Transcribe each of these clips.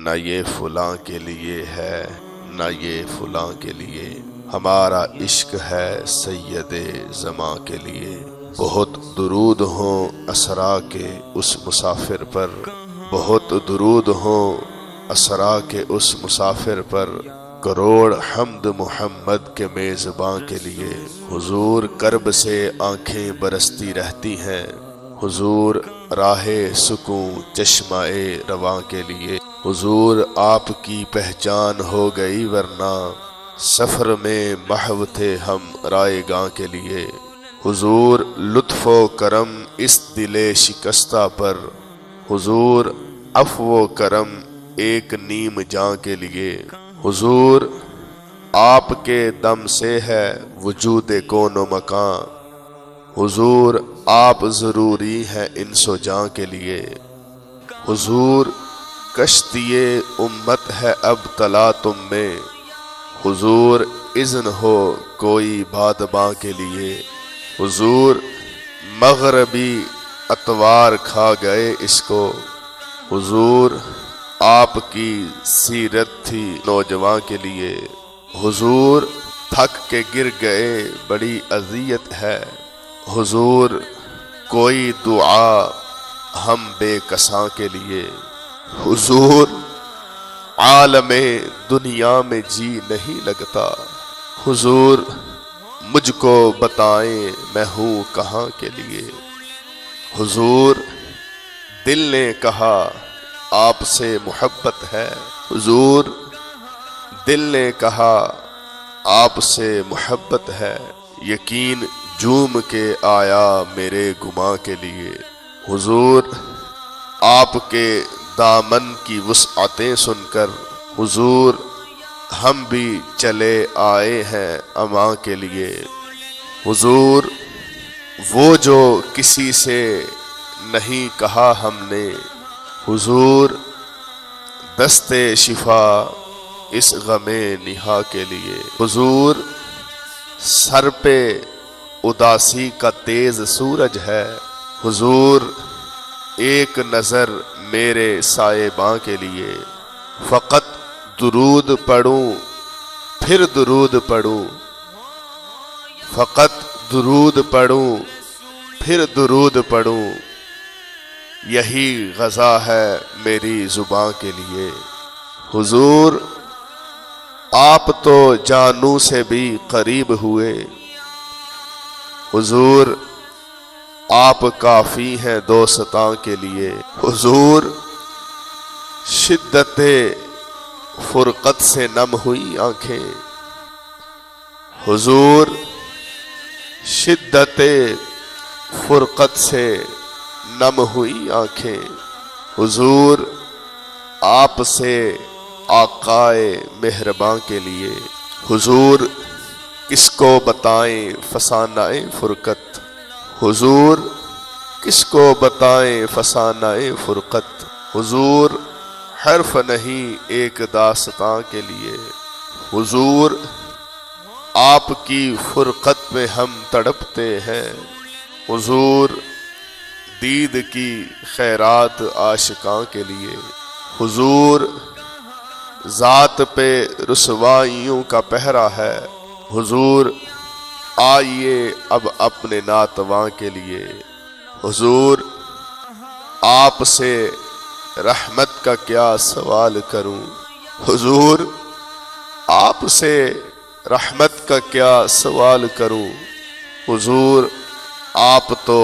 نہ یہ فلاں کے لیے ہے نہ یہ فلاں کے لیے، ہمارا عشق ہے سید زماں کے لیے۔ بہت درود ہوں اسرا کے اس مسافر پر، بہت درود ہوں اسرا کے اس مسافر پر، کروڑ حمد محمد کے میزباں کے لیے۔ حضور کرب سے آنکھیں برستی رہتی ہیں، حضور راہ سکون چشمہ رواں کے لیے۔ حضور آپ کی پہچان ہو گئی ورنہ سفر میں محو تھے ہم رائے گاں کے لیے۔ حضور لطف و کرم اس دل شکستہ پر، حضور عفو و کرم ایک نیم جاں کے لیے۔ حضور آپ کے دم سے ہے وجود کون و مکان، حضور آپ ضروری ہے انس و جاں کے لیے۔ حضور کشتی امت ہے اب تلا تم میں، حضور اذن ہو کوئی بادباں کے لیے۔ حضور مغربی اتوار کھا گئے اس کو، حضور آپ کی سیرت تھی نوجواں کے لیے۔ حضور تھک کے گر گئے بڑی اذیت ہے، حضور کوئی دعا ہم بے کساں کے لیے۔ حضور عالم دنیا میں جی نہیں لگتا، حضور مجھ کو بتائیں میں ہوں کہاں کے لیے۔ حضور دل نے کہا آپ سے محبت ہے، حضور دل نے کہا آپ سے محبت ہے، یقین جھوم کے آیا میرے گماں کے لیے۔ حضور آپ کے دامن کی وسعتیں سن کر، حضور ہم بھی چلے آئے ہیں اماں کے لیے۔ حضور وہ جو کسی سے نہیں کہا ہم نے، حضور دست شفا اس غم نہا کے لیے۔ حضور سر پہ اداسی کا تیز سورج ہے، حضور ایک نظر میرے سائباں کے لیے۔ فقط درود پڑھوں پھر درود پڑھوں، فقط درود پڑھوں پھر درود پڑھوں، یہی غذا ہے میری زباں کے لیے۔ حضور آپ تو جانوں سے بھی قریب ہوئے، حضور آپ کافی ہیں دوستاں کے لیے۔ حضور شدت فرقت سے نم ہوئی آنکھیں، حضور شدت فرقت سے نم ہوئی آنکھیں، حضور آپ سے آقائے مہرباں کے لیے۔ حضور کس کو بتائیں فسانہ فرقت، حضور کس کو بتائیں فسانہ فرقت، حضور حرف نہیں ایک داستاں کے لیے۔ حضور آپ کی فرقت میں ہم تڑپتے ہیں، حضور دید کی خیرات عاشقاں کے لیے۔ حضور ذات پہ رسوائیوں کا پہرا ہے، حضور آئیے اب اپنے ناتواں کے لیے۔ حضور آپ سے رحمت کا کیا سوال کروں، حضور آپ سے رحمت کا کیا سوال کروں، حضور آپ تو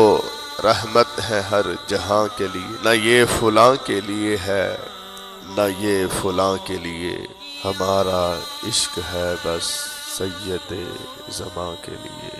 رحمت ہے ہر جہاں کے لیے۔ نہ یہ فلاں کے لیے ہے نہ یہ فلاں کے لیے، ہمارا عشق ہے بس سید زماں کے لیے۔